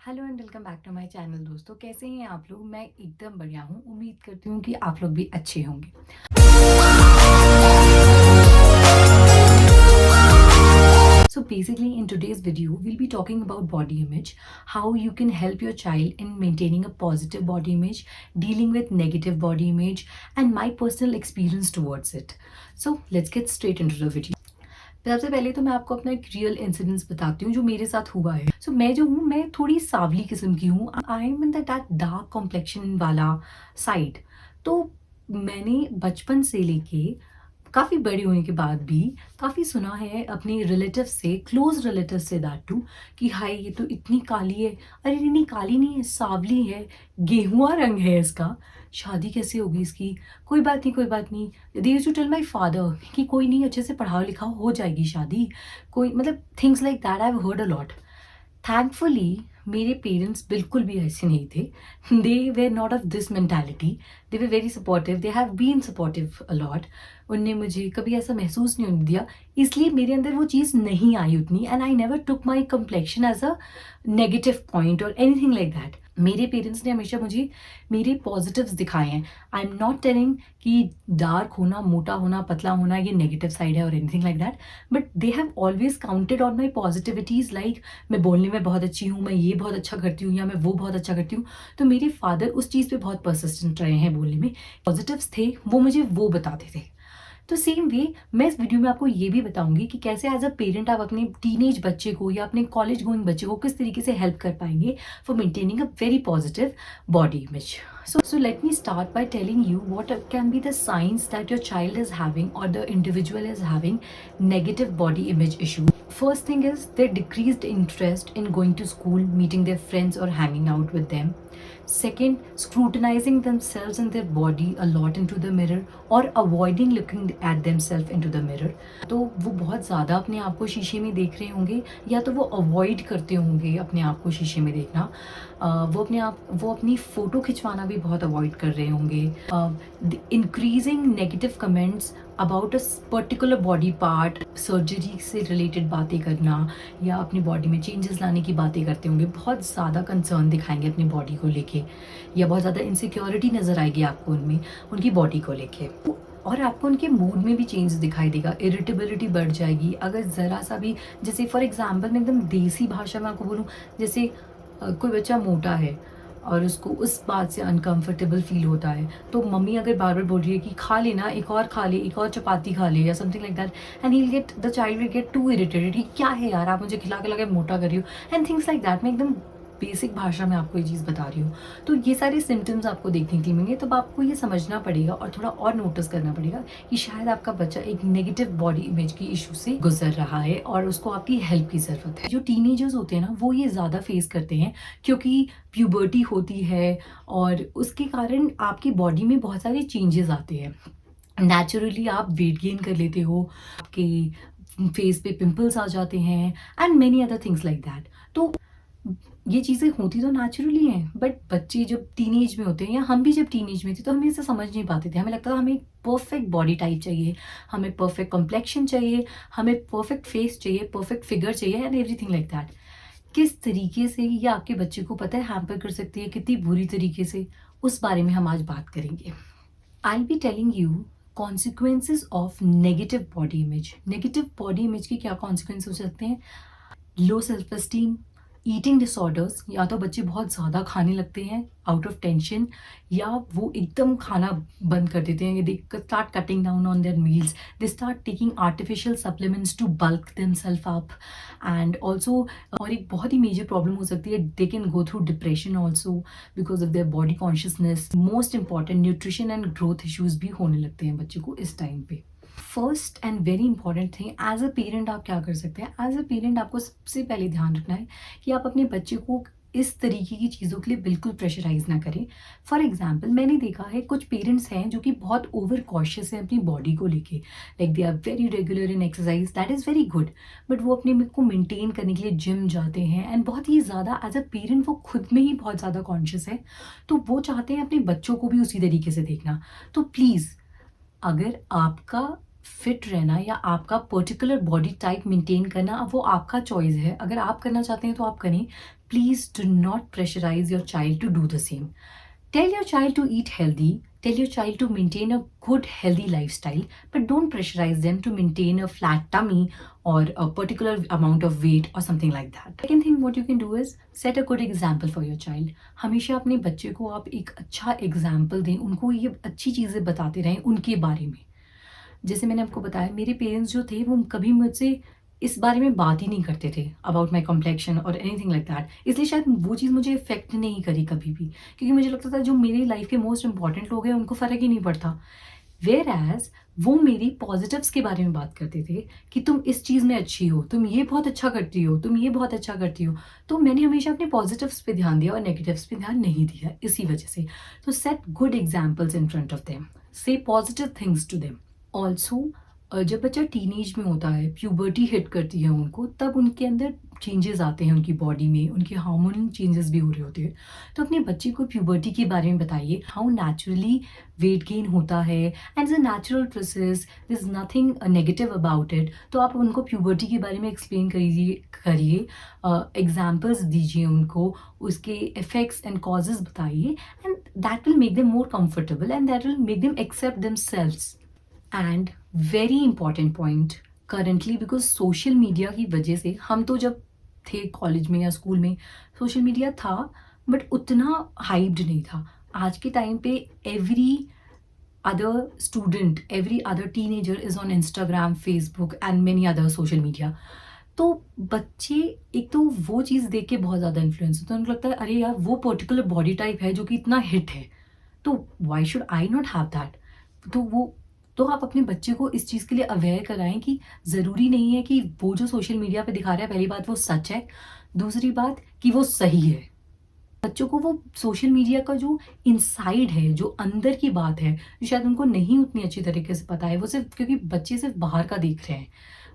Hello and welcome back to my channel. दोस्तों, कैसे हैं आप लोग? मैं एकदम बढ़िया हूँ। उम्मीद करती हूँ कि आप लोग भी अच्छे होंगे। So basically in today's video we'll be talking about body image, how you can help your child in maintaining a positive body image, dealing with negative body image, and my personal experience towards it. So let's get straight into the video. सबसे पहले तो मैं आपको अपना एक real incidence बताती हूँ जो मेरे साथ हुआ है। मैं जो हूँ, मैं थोड़ी सावली किस्म की हूँ। I am in that dark complexion वाला साइड। तो मैंने बचपन से लेके काफ़ी बड़ी होने के बाद भी काफ़ी सुना है अपने रिलेटिव से, क्लोज रिलेटिव से दैट टू, कि हाय ये तो इतनी काली है। अरे नहीं नहीं, काली नहीं है, सावली है, गेहुआ रंग है इसका, शादी कैसे होगी इसकी? कोई बात नहीं, कोई बात नहीं। They used to tell my father कि कोई नहीं, अच्छे से पढ़ा लिखा हो जाएगी शादी। कोई मतलब things like that I have heard a lot. Thankfully मेरे पेरेंट्स बिल्कुल भी ऐसे नहीं थे। They were not of this mentality. They were very supportive, they have been supportive a lot. उनने मुझे कभी ऐसा महसूस नहीं होने दिया, इसलिए मेरे अंदर वो चीज़ नहीं आई उतनी। And I never took my complexion as a negative point और एनीथिंग लाइक दैट। मेरे पेरेंट्स ने हमेशा मुझे मेरे पॉजिटिव्स दिखाए हैं। आई एम नॉट टेलिंग कि डार्क होना, मोटा होना, पतला होना ये नेगेटिव साइड है और anything like that, but they have always counted on my positivities. Like मैं बोलने में बहुत अच्छी हूँ, मैं ये बहुत अच्छा करती हूँ, या मैं वो बहुत अच्छा करती हूँ। तो मेरे फादर उस चीज़ पे बहुत परसिस्टेंट रहे हैं बोलने में। पॉजिटिव्स थे, वो मुझे वो बताते थे। तो सेम वे मैं इस वीडियो में आपको ये भी बताऊंगी कि कैसे एज अ पेरेंट आप अपने टीनेज बच्चे को या अपने कॉलेज गोइंग बच्चे को किस तरीके से हेल्प कर पाएंगे for maintaining a very positive body image. So let me start by telling you what can be the signs that your child is having or the individual is having negative body image issue. First thing is their decreased interest in going to school, meeting their friends or hanging out with them. Second, scrutinizing themselves and their body a lot into the mirror or avoiding looking at themselves into the mirror. तो वो बहुत ज़्यादा अपने आप को शीशे में देख रहे होंगे, या तो वो अवॉइड करते होंगे अपने आप को शीशे में देखना। वो अपनी फ़ोटो खिंचवाना भी बहुत अवॉइड कर रहे होंगे। Increasing negative comments about a particular body part, surgery से रिलेटेड बातें करना या अपनी बॉडी में चेंजेस लाने की बातें करते होंगे। बहुत ज़्यादा कंसर्न दिखाएंगे अपनी बॉडी को लेके, या बहुत ज़्यादा इनसिक्योरिटी नज़र आएगी आपको उनमें, उनकी बॉडी को लेके। और आपको उनके मूड में भी चेंज दिखाई देगा, इरिटेबिलिटी बढ़ जाएगी अगर ज़रा सा भी, जैसे फॉर एग्जांपल मैं एकदम देसी भाषा में आपको बोलूँ, जैसे कोई बच्चा मोटा है और उसको उस बात से अनकंफर्टेबल फील होता है, तो मम्मी अगर बार बार बोल रही है कि खा लेना, एक और खा ले, एक और चपाती खा ले, या something like that, and he get the child will get to irritated कि क्या है यार, आप मुझे खिला के लगे मोटा कर रही हो, एंड थिंग्स लाइक दैट। मैं एकदम बेसिक भाषा में आपको ये चीज़ बता रही हूँ। तो ये सारे सिम्टम्स आपको देखने के लिए मिलेंगे, तब आपको ये समझना पड़ेगा और थोड़ा और नोटिस करना पड़ेगा कि शायद आपका बच्चा एक नेगेटिव बॉडी इमेज की इशू से गुजर रहा है और उसको आपकी हेल्प की ज़रूरत है। जो टीनेजर्स होते हैं ना, वो ये ज़्यादा फेस करते हैं क्योंकि प्यूबर्टी होती है और उसके कारण आपकी बॉडी में बहुत सारे चेंजेस आते हैं। नेचुरली आप वेट गेन कर लेते हो, आपके फेस पे पिंपल्स आ जाते हैं and many other things like that. तो ये चीज़ें होती तो नेचुरली हैं, बट बच्चे जब टीनेज में होते हैं, या हम भी जब टीनेज में थे, तो हमें इसे समझ नहीं पाते थे। हमें लगता था हमें एक परफेक्ट बॉडी टाइप चाहिए, हमें परफेक्ट कॉम्प्लेक्शन चाहिए, हमें परफेक्ट फेस चाहिए, परफेक्ट फिगर चाहिए एंड एवरीथिंग लाइक दैट। किस तरीके से ये आपके बच्चे को पता है हैम्पर कर सकती है, कितनी बुरी तरीके से, उस बारे में हम आज बात करेंगे। I be telling you consequences of negative body image. Negative body image के क्या कॉन्सिक्वेंस हो सकते हैं? Low self esteem, eating disorders, या तो बच्चे बहुत ज़्यादा खाने लगते हैं आउट ऑफ टेंशन, या वो एकदम खाना बंद कर देते हैं। They start cutting down on their meals, they start taking artificial supplements to bulk themselves up, and also और एक बहुत ही मेजर प्रॉब्लम हो सकती है, they can go through depression also because of their body consciousness. Most important, nutrition and growth issues भी होने लगते हैं बच्चे को इस टाइम पे। First and very important thing, as a parent आप क्या कर सकते हैं? एज अ पेरेंट आपको सबसे पहले ध्यान रखना है कि आप अपने बच्चे को इस तरीके की चीज़ों के लिए बिल्कुल प्रेशराइज ना करें। फॉर एग्जाम्पल मैंने देखा है कुछ पेरेंट्स हैं जो कि बहुत ओवर कॉशियस हैं अपनी बॉडी को लेके, like they are very regular in exercise, that is very good, but वो अपने को मेंटेन करने के लिए जिम जाते हैं एंड बहुत ही ज़्यादा एज अ पेरेंट वो खुद में ही बहुत ज़्यादा कॉन्शियस है, तो वो चाहते हैं अपने बच्चों को भी उसी तरीके से देखना। तो प्लीज़, अगर आपका फिट रहना या आपका पर्टिकुलर बॉडी टाइप मेंटेन करना वो आपका चॉइस है। अगर आप करना चाहते हैं तो आप करें। Please do not pressurise your child to do the same. Tell your child to eat healthy, tell your child to maintain a good healthy lifestyle, but don't pressurize them to maintain a flat tummy or a particular amount of weight or something like that. Second thing what you can do is set a good example for your child. हमेशा अपने बच्चे को आप एक अच्छा example दें, उनको ये अच्छी चीज़ें बताते रहें उनके बारे में। जैसे मैंने आपको बताया, मेरे पेरेंट्स जो थे वो कभी मुझसे इस बारे में बात ही नहीं करते थे अबाउट माई कॉम्प्लेक्शन और एनीथिंग लाइक दैट। इसलिए शायद वो चीज़ मुझे इफेक्ट नहीं करी कभी भी, क्योंकि मुझे लगता था जो मेरी लाइफ के मोस्ट इंपॉर्टेंट लोग हैं उनको फ़र्क ही नहीं पड़ता। वेयर एज वो मेरी पॉजिटिव्स के बारे में बात करते थे कि तुम इस चीज़ में अच्छी हो, तुम ये बहुत अच्छा करती हो, तुम ये बहुत अच्छा करती हो। तो मैंने हमेशा अपने पॉजिटिव्स पे ध्यान दिया और नेगेटिव्स पे ध्यान नहीं दिया इसी वजह से। तो set good examples in front of them, say positive things to them. Also जब बच्चा टीनेज में होता है, प्यूबर्टी हिट करती है उनको, तब उनके अंदर चेंजेस आते हैं उनकी बॉडी में, उनके हार्मोनल चेंजेस भी हो रहे होते हैं। तो अपने बच्चे को प्यूबर्टी के बारे में बताइए, हाउ नेचुरली वेट गेन होता है and is a natural process, this is nothing negative about it. तो आप उनको प्यूबर्टी के बारे में एक्सप्लेन करिए, एग्जाम्पल्स दीजिए उनको, उसके इफेक्ट्स एंड कॉजेज बताइए, and that will make them more comfortable and that will make them accept themselves. And very important point currently, because social media की वजह से, हम तो जब थे कॉलेज में या स्कूल में सोशल मीडिया था बट उतना हाइप्ड नहीं था। आज के टाइम पे every other student, every other teenager is on Instagram, Facebook and many other social media. तो बच्चे एक तो वो चीज़ देख के बहुत ज़्यादा इन्फ्लुएंस होते हैं, उनको लगता है अरे यार वो पर्टिकुलर बॉडी टाइप है जो कि इतना हिट है, तो why should I not have that. तो आप अपने बच्चे को इस चीज़ के लिए अवेयर कराएं कि ज़रूरी नहीं है कि वो जो सोशल मीडिया पे दिखा रहा है, पहली बात वो सच है, दूसरी बात कि वो सही है। बच्चों को वो सोशल मीडिया का जो इनसाइड है, जो अंदर की बात है, जो शायद उनको नहीं उतनी अच्छी तरीके से पता है, वो सिर्फ क्योंकि बच्चे सिर्फ बाहर का देख रहे हैं,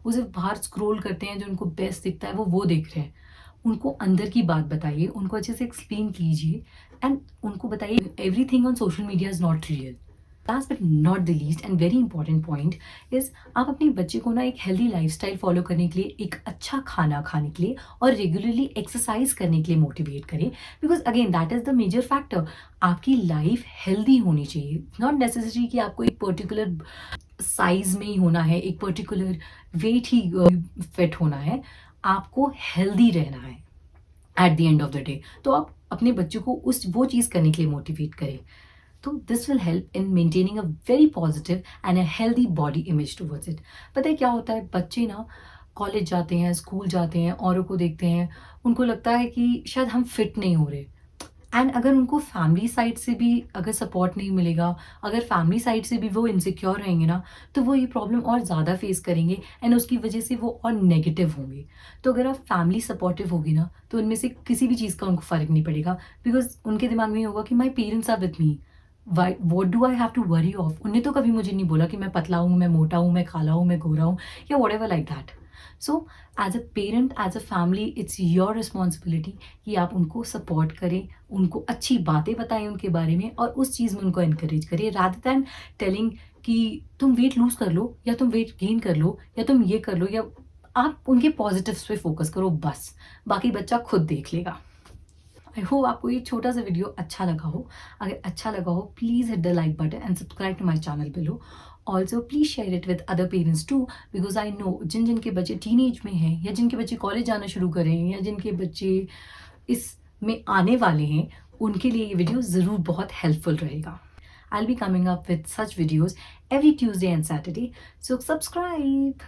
वो सिर्फ बाहर स्क्रॉल करते हैं, जो उनको बेस्ट दिखता है वो देख रहे हैं। उनको अंदर की बात बताइए, उनको अच्छे से एक्सप्लेन कीजिए एंड उनको बताइए everything on social media is not real. Last but not the least and very important point is, आप अपने बच्चे को ना एक हेल्दी लाइफस्टाइल फॉलो करने के लिए, एक अच्छा खाना खाने के लिए और रेगुलरली एक्सरसाइज करने के लिए मोटिवेट करें, because again that is the major factor. आपकी लाइफ हेल्दी होनी चाहिए, नॉट नेसेसरी कि आपको एक पर्टिकुलर साइज में ही होना है, एक पर्टिकुलर वेट ही फिट होना है। आपको हेल्दी रहना है at the end of the day. तो आप अपने बच्चों को वो चीज़ करने के लिए मोटिवेट करें। तो this will help in maintaining a very positive and a healthy body image towards it. पता है क्या होता है, बच्चे ना कॉलेज जाते हैं, स्कूल जाते हैं, औरों को देखते हैं, उनको लगता है कि शायद हम फिट नहीं हो रहे। एंड अगर उनको फैमिली साइड से भी अगर सपोर्ट नहीं मिलेगा, अगर फैमिली साइड से भी वो इनसिक्योर रहेंगे ना, तो वो ये प्रॉब्लम और ज़्यादा फेस करेंगे एंड उसकी वजह से वो और नेगेटिव होंगे। तो अगर आप फैमिली सपोर्टिव होगी ना, तो उनमें से किसी भी चीज़ का उनको फ़र्क नहीं पड़ेगा, बिकॉज उनके दिमाग में ये होगा कि my parents are with me, what do I have to worry of. उन्हें तो कभी मुझे नहीं बोला कि मैं पतला हूँ, मैं मोटा हूँ, मैं काला हूँ, मैं गोरा हूँ, या whatever like that. So as a parent, as a family, it's your responsibility कि आप उनको सपोर्ट करें, उनको अच्छी बातें बताएं उनके बारे में और उस चीज़ में उनको इनकरेज करें, रादर दैन टेलिंग कि तुम वेट लूज कर लो या तुम वेट गेन कर लो या तुम ये कर लो, या आप उनके पॉजिटिव्स पे फोकस करो बस, बाकी बच्चा खुद देख लेगा। आई होप आपको ये छोटा सा वीडियो अच्छा लगा हो। अगर अच्छा लगा हो, please hit the like button and subscribe to my channel below. Also please share it with other parents too, because I know जिनके बच्चे टीनेज में हैं, या जिनके बच्चे कॉलेज जाना शुरू करें, या जिनके बच्चे इसमें आने वाले हैं, उनके लिए ये वीडियो ज़रूर बहुत हेल्पफुल रहेगा। I'll be coming up with such videos every Tuesday and Saturday, so subscribe.